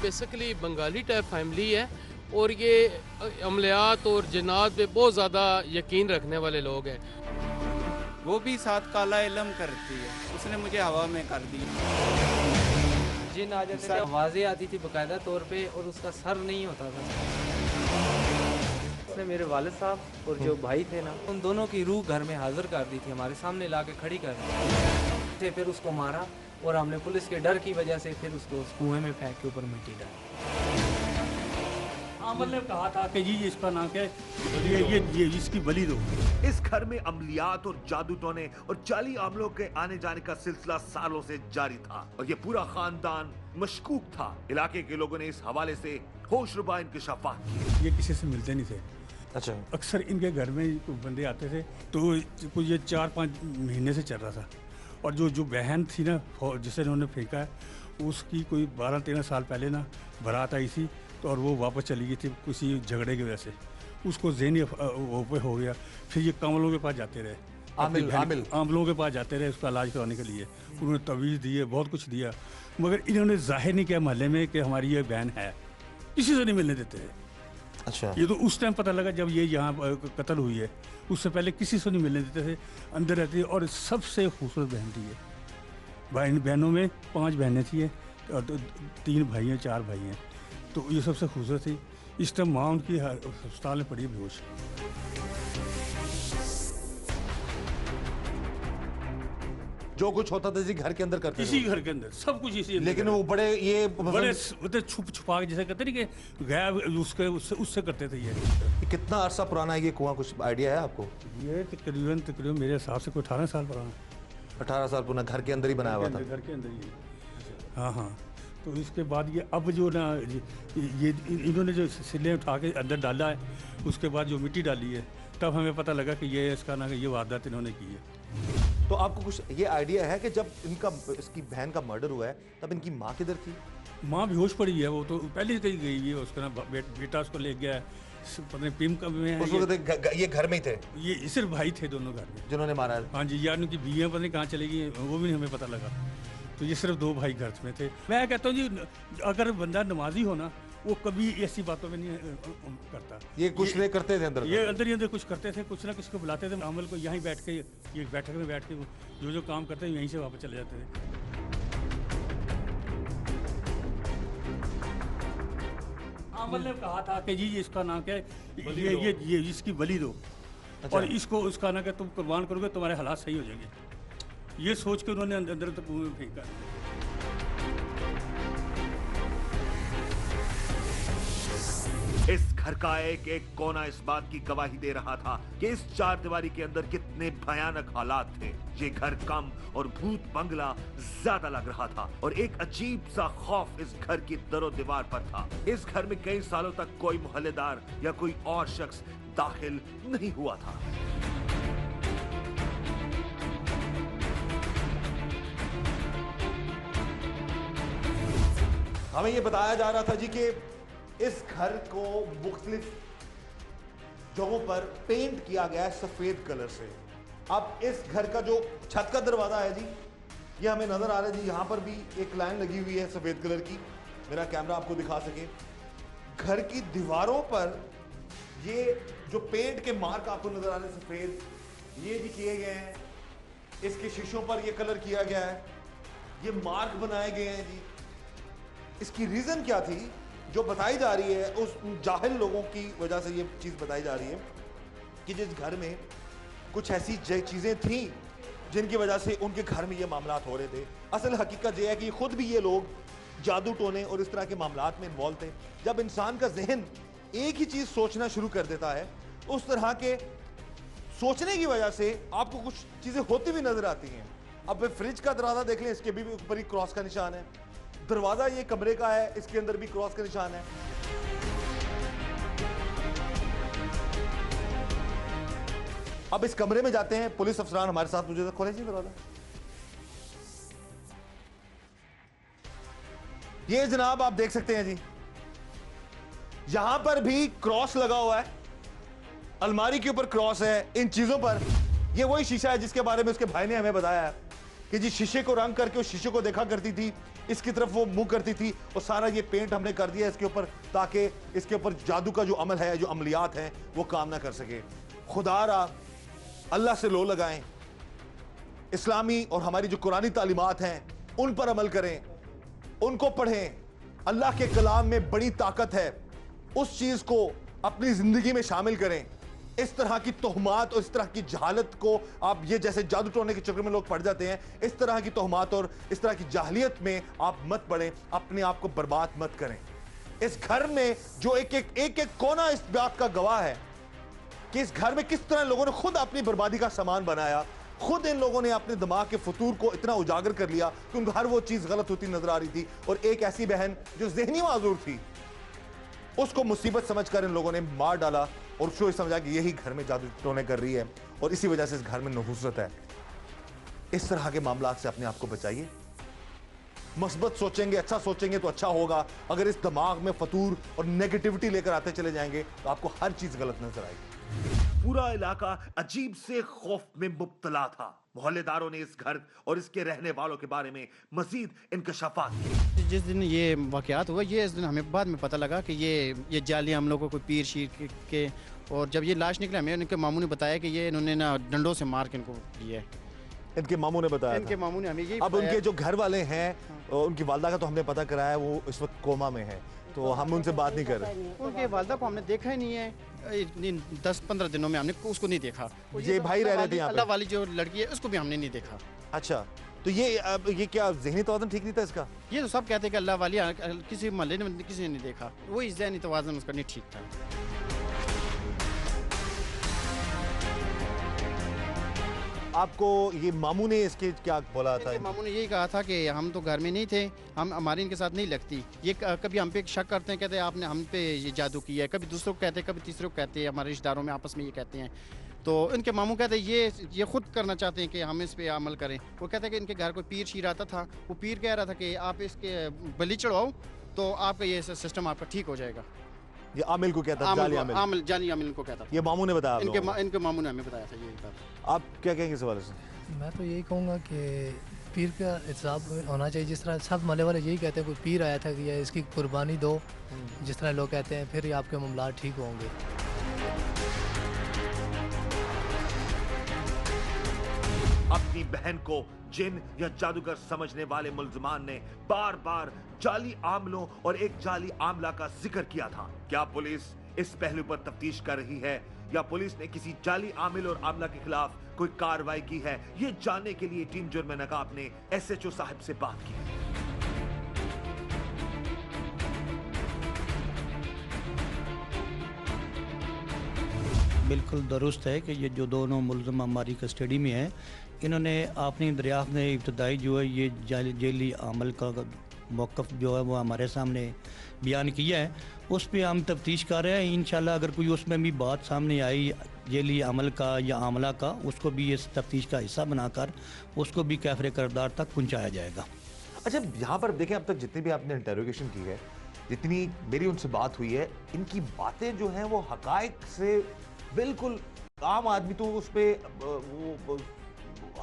बेसिकली बंगाली टाइप फैमिली है और ये अमलियात और जिन्नात पे बहुत ज़्यादा यकीन रखने वाले लोग हैं। वो भी साथ काला इलम करती है, उसने मुझे हवा में कर दी। जिन आ जाते थे, आवाज़ें आती थी बाकायदा तौर पे, और उसका सर नहीं होता था। उसने मेरे वालिद साहब और जो भाई थे ना, उन दोनों की रूह घर में हाजिर कर दी थी, हमारे सामने ला के खड़ी कर दी। फिर उसको मारा और हमने पुलिस के डर की वजह से फिर उसको कुएं में फेंक के ऊपर मिट्टी डाली। आमल ने कहा था कि जी इसका नाम क्या है, ये इसकी बलि दो। इस घर में अमलियात और जादू टोने और जाली आमलों के आने जाने का सिलसिला सालों से जारी था और ये पूरा खानदान मशकूक था। इलाके के लोगों ने इस हवाले से होशरुबा इंकशाफात किए। ये किसी से मिलते नहीं थे। अच्छा। अक्सर इनके घर में बंदे आते थे, तो ये 4-5 महीने से चल रहा था। और जो बहन थी ना जिसे उन्होंने फेंका है, उसकी कोई 12-13 साल पहले ना बारात आई थी, तो और वो वापस चली गई थी किसी झगड़े की वजह से। उसको ज़हनी वो हो गया। फिर ये कामलों के पास जाते रहे, आमलों के पास जाते रहे उसका इलाज कराने के लिए। उन्होंने तवीज़ दिए, बहुत कुछ दिया, मगर इन्होंने जाहिर नहीं किया महल्ले में कि हमारी ये बहन है। किसी से नहीं मिलने देते थे। अच्छा। ये तो उस टाइम पता लगा जब ये यहाँ कत्ल हुई है। उससे पहले किसी से नहीं मिलने देते थे, अंदर रहती है। और सबसे खूबसूरत बहन थी ये। बहनों में 5 बहनें थी और 3 भाई हैं, 4 भाई हैं। तो ये सबसे खूबसूरत थी। इस टाइम माँ उनकी अस्पताल में पड़ी है बेहोश। जो कुछ होता था जी घर के अंदर करते इसी थे। घर के अंदर सब कुछ इसी लेकिन वो बड़े ये बड़े छुप छुपा के जैसे कहते नहीं कि गायब उससे करते थे ये। कितना अरसा पुराना है ये कुआं, कुछ आइडिया है आपको? ये तकरीबन मेरे हिसाब से कोई 18 साल पुराना। 18 साल पुराना, घर के अंदर ही बनाया हुआ था। घर के अंदर ही। हाँ हाँ। तो इसके बाद ये अब जो ना ये इन्होंने जो सिले उठा के अंदर डाला है, उसके बाद जो मिट्टी डाली है, तब हमें पता लगा कि ये इसका ना ये वारदात इन्होंने की है। तो आपको कुछ ये आइडिया है कि जब इसकी बहन का मर्डर हुआ है तब इनकी माँ किधर थी? माँ बेहोश पड़ी है, वो तो पहले से कहीं गई हुई है। उसका ना बेटा उसको ले गया है, पता नहीं पिम का में है। उस वक्त ये घर में ही थे? ये सिर्फ भाई थे दोनों घर में जिन्होंने मारा है। हाँ जी, यार उनकी बीवियाँ पता नहीं कहाँ चली गई, वो भी हमें पता लगा। तो ये सिर्फ 2 भाई घर में थे। मैं कहता हूँ जी, अगर बंदा नमाजी हो ना, वो कभी ऐसी बातों में नहीं करता। ये कुछ नहीं करते थे अंदर? ये अंदर ही अंदर कुछ करते थे, कुछ ना कुछ को बुलाते थे। अमल को यहीं बैठ के, ये बैठक में बैठ के जो काम करते हैं यहीं से वापस चले जाते थे। अमल ने कहा था कि जी इसका नाम क्या है, ये इसकी बलि दो। अच्छा। और इसको उसका ना कि तुम कुर्बान करोगे तुम्हारे हालात सही हो जाएंगे। ये सोच के उन्होंने अंदर तक कुएं में फेंका। इस घर का एक एक कोना इस बात की गवाही दे रहा था कि इस चारदीवारी के अंदर कितने भयानक हालात थे। ये घर कम और भूत बंगला ज्यादा लग रहा था और एक अजीब सा खौफ इस घर की दरो दीवार पर था। इस घर में कई सालों तक कोई मोहल्लेदार या कोई और शख्स दाखिल नहीं हुआ था। हमें यह बताया जा रहा था जी कि इस घर को मुख्तलिफ जगहों पर पेंट किया गया है सफेद कलर से। अब इस घर का जो छत का दरवाजा है जी, ये हमें नजर आ रहा है जी, यहां पर भी एक लाइन लगी हुई है सफेद कलर की। मेरा कैमरा आपको दिखा सके। घर की दीवारों पर ये जो पेंट के मार्क आपको नजर आ रहे हैं सफेद, ये जी किए गए हैं। इसके शीशों पर ये कलर किया गया है, ये मार्क बनाए गए हैं जी। इसकी रीजन क्या थी जो बताई जा रही है, उस जाहिल लोगों की वजह से ये चीज बताई जा रही है कि जिस घर में कुछ ऐसी चीजें थी जिनकी वजह से उनके घर में ये मामलात हो रहे थे। असल हकीकत ये है कि खुद भी ये लोग जादू टोने और इस तरह के मामलात में इन्वॉल्व थे। जब इंसान का जहन एक ही चीज सोचना शुरू कर देता है, उस तरह के सोचने की वजह से आपको कुछ चीजें होती हुई नजर आती हैं। अब फ्रिज का दरवाजा देख लें, इसके भी ऊपर ही क्रॉस का निशान है। दरवाजा ये कमरे का है, इसके अंदर भी क्रॉस का निशान है। अब इस कमरे में जाते हैं, पुलिस अफसरान हमारे साथ, मुझे तो खोले जी दरवाजा। ये जनाब आप देख सकते हैं जी, यहां पर भी क्रॉस लगा हुआ है, अलमारी के ऊपर क्रॉस है, इन चीजों पर। ये वही शीशा है जिसके बारे में उसके भाई ने हमें बताया है कि जी शीशे को रंग करके उस शीशे को देखा करती थी, इसकी तरफ वो मुंह करती थी, और सारा ये पेंट हमने कर दिया इसके ऊपर ताकि इसके ऊपर जादू का जो अमल है, जो अमलियात हैं, वो काम ना कर सके। खुदारा अल्लाह से लो लगाएं, इस्लामी और हमारी जो कुरानी तालीमात हैं उन पर अमल करें, उनको पढ़ें। अल्लाह के कलाम में बड़ी ताकत है, उस चीज को अपनी जिंदगी में शामिल करें। इस तरह की तोहमात और इस तरह की जहालत को आप, ये जैसे जादू टोने के चक्कर में लोग पड़ जाते हैं, इस तरह की तोहमात और इस तरह की जाहलियत में आप मत पड़ें, अपने आप को बर्बाद मत करें। इस घर में जो एक कोना इस बात का गवाह है कि इस घर में किस तरह लोगों ने खुद अपनी बर्बादी का सामान बनाया। खुद इन लोगों ने अपने दिमाग के फतूर को इतना उजागर कर लिया कि उनको हर वो चीज गलत होती नजर आ रही थी, और एक ऐसी बहन जो जहनी माजूर थी उसको मुसीबत समझकर इन लोगों ने मार डाला और उसको समझा कि यही घर में जादू टोने कर रही है और इसी वजह से इस घर में नहुसत है। इस तरह के मामलात से अपने आप को बचाइए। मस्बत सोचेंगे, अच्छा सोचेंगे तो अच्छा होगा। अगर इस दिमाग में फतूर और नेगेटिविटी लेकर आते चले जाएंगे तो आपको हर चीज गलत नजर आएगी। पूरा इलाका अजीब से खौफ में मुब्तला था। मोहल्लेदारों ने इस घर और इसके रहने वालों के बारे में मजीद इंकशाफात किए। जिस दिन ये वाक़यात हुआ, ये इस दिन हमें बाद में पता लगा कि ये जाली हम लोगों को पीर शीर के, और जब ये लाश निकला हमें उनके मामू ने बताया कि ये इन्होंने ना डंडों से मार के इनको किया है। इनके मामू ने बताया इनके मामू ने हमें ये अब उनके जो घर वाले हैं, उनकी वालदा का तो हमने पता कराया, वो इस वक्त कोमा में है, तो हम उनसे बात नहीं कर रहे। उनके वालदा को हमने देखा ही नहीं है, 10-15 दिनों में हमने उसको नहीं देखा। ये भाई रह रहे थे यहाँ पे? अल्लाह वाली जो लड़की है उसको भी हमने नहीं देखा। अच्छा, तो ये क्या ज़हनी तवाज़ुन ठीक नहीं था इसका? ये तो सब कहते हैं कि अल्लाह वाली, किसी मोहल्ले ने किसी ने नहीं देखा, वही ज़हनी तवाज़ुन उसका नहीं ठीक था। आपको ये मामू ने इसके क्या बोला था? मामू ने यही कहा था कि हम तो घर में नहीं थे, हमारी इनके साथ नहीं लगती। ये कभी हम पे शक करते हैं, कहते हैं आपने हम पे ये जादू किया है, कभी दूसरों को कहते हैं, कभी तीसरों को कहते हैं, हमारे रिश्तेदारों में आपस में ये कहते हैं। तो इनके मामू कहते हैं ये खुद करना चाहते हैं कि हम इस पे अमल करें। वो कहते हैं कि इनके घर कोई पीर शीर आता था, वो पीर कह रहा था कि आप इसके बलि चढ़वाओ तो आपका ये सिस्टम आपका ठीक हो जाएगा। ये आमिल को कहता था, जाली आमिल को कहता था। ये मामू ने बताया? इनके मामू ने हमें बताया था यही बात। आप क्या कहेंगे इस हवाले से? मैं तो यही कहूँगा कि पीर का हिसाब होना चाहिए। जिस तरह सब मोहल्ले वाले यही कहते हैं, कोई पीर आया था कि ये इसकी कुर्बानी दो, जिस तरह लोग कहते हैं, फिर ही आपके मामला ठीक होंगे। अपनी बहन को जिन या जादूगर समझने वाले मुल्ज़िमान ने बार बार जाली आमलों और एक जाली आमला का जिक्र किया था। क्या पुलिस इस पहलू पर तफ्तीश कर रही है या पुलिस ने किसी जाली आमिल और आमला के खिलाफ कोई कार्रवाई की है? ये जानने के लिए टीम जुर्म नकाब ने SHO साहब से बात की। बिल्कुल दुरुस्त है कि ये जो दोनों मुल्ज़िम हमारी कस्टडी में हैं, इन्होंने अपनी दरियाफ्त में इब्तदाई जो है ये जेली अमल का मौक़िफ़ जो है वो हमारे सामने बयान किया है। उस पर हम तफ्तीश कर रहे हैं। इंशाल्लाह अगर कोई उसमें भी बात सामने आई जेली अमल का या आमला का, उसको भी इस तफ्तीश का हिस्सा बनाकर उसको भी कैफ़रे किरदार तक पहुँचाया जाएगा। अच्छा, यहाँ पर देखें, अब तक जितनी भी आपने इंटरोगेशन की है, जितनी मेरी उनसे बात हुई है, इनकी बातें जो हैं वो हकायक से बिल्कुल, आम आदमी तो उस पर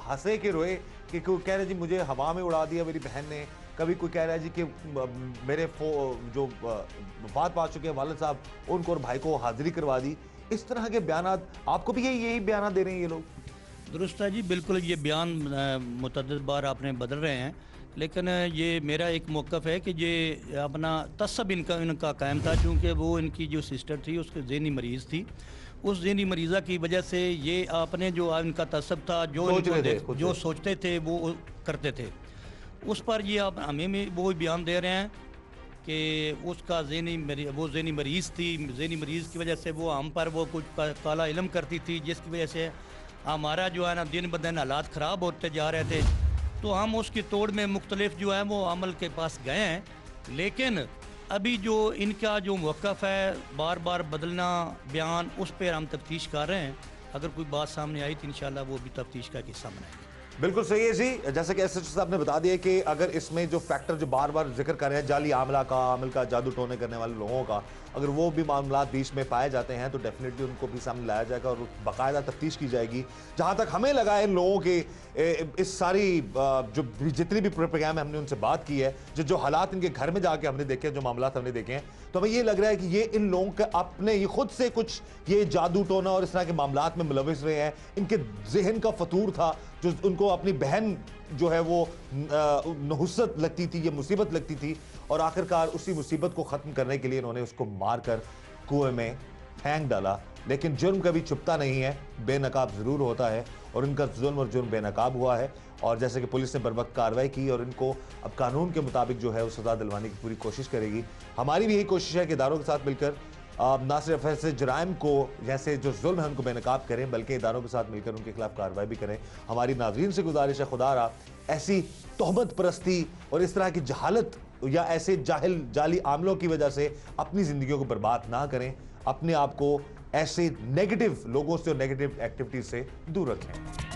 हंसे के रोए कि कोई कह रहे जी मुझे हवा में उड़ा दिया मेरी बहन ने, कभी कोई कह रहा है जी कि मेरे जो वफात पा चुके हैं वालिद साहब, उनको और भाई को हाजिरी करवा दी। इस तरह के बयानात आपको भी यही बयानात दे रहे हैं ये लोग? दुरुस्त है जी, बिल्कुल। ये बयान मुतअद्दिद बार आपने बदल रहे हैं, लेकिन ये मेरा एक मौक़िफ़ है कि ये अपना तसब इनका कायम था, चूँकि वो इनकी जो सिस्टर थी उसके ज़हनी मरीज़ थी। उस ज़हनी मरीज़ा की वजह से ये आपने जो इनका तसब था, जो सोचते थे वो करते थे, उस पर ये आप हमें वो बयान दे रहे हैं कि उसका वो ज़हनी मरीज़ थी, ज़हनी मरीज़ की वजह से वो हम पर वो कुछ काला इल्म करती थी, जिसकी वजह से हमारा जो है ना दिन ब दिन हालात ख़राब होते जा रहे थे। तो हम उसकी तोड़ में मुख्तलिफ जो है वो अमल के पास गए हैं, लेकिन अभी जो इनका जो मौक़िफ़ है बार बार बदलना बयान, उस पर हम तफ्तीश कर रहे हैं। अगर कोई बात सामने आई तो इंशाल्लाह वो भी तफ्तीश का हिस्सा बनाएंगे। बिल्कुल सही है जी। जैसे कि SHO साहब ने बता दिया कि अगर इसमें जो फैक्टर जो बार बार जिक्र कर रहे हैं जाली आमला का, आमिल का, जादू टोने करने वाले लोगों का, अगर वो भी मामलात बीच में पाए जाते हैं तो डेफिनेटली उनको भी सामने लाया जाएगा और बाकायदा तफ्तीश की जाएगी। जहाँ तक हमें लगा इन लोगों के इस सारी जो जितनी भी प्रोग्राम हमने उनसे बात की है, जो हालात इनके घर में जाके हमने देखे, जो मामलात हमने देखे हैं, तो हमें ये लग रहा है कि ये इन लोगों के अपने ये खुद से कुछ ये जादू टोना और इस तरह के मामलात में मुलविस रहे हैं। इनके जहन का फतूर था, जो उनको अपनी बहन जो है वो नहुसत लगती थी, ये मुसीबत लगती थी, और आखिरकार उसी मुसीबत को ख़त्म करने के लिए इन्होंने उसको मारकर कुएं में फेंक डाला। लेकिन जुर्म कभी छुपता नहीं है, बेनकाब ज़रूर होता है, और इनका जुल्म और जुर्म बेनकाब हुआ है। और जैसे कि पुलिस ने बर वक्त कार्रवाई की और इनको अब कानून के मुताबिक जो है वो सज़ा दिलवाने की पूरी कोशिश करेगी। हमारी भी यही कोशिश है कि इदारों के साथ मिलकर ना सिर्फ ऐसे जराइम को, जैसे जो जुल्म है उनको बेनकाब करें, बल्कि इदारों के साथ मिलकर उनके खिलाफ कार्रवाई भी करें। हमारी नाज़रीन से गुजारिश है, खुदारा ऐसी तोहमत परस्ती और इस तरह की जहालत या ऐसे जाली आमलों की वजह से अपनी ज़िंदगियों को बर्बाद ना करें। अपने आप को ऐसे नेगेटिव लोगों से और नेगेटिव एक्टिविटीज से दूर रखें।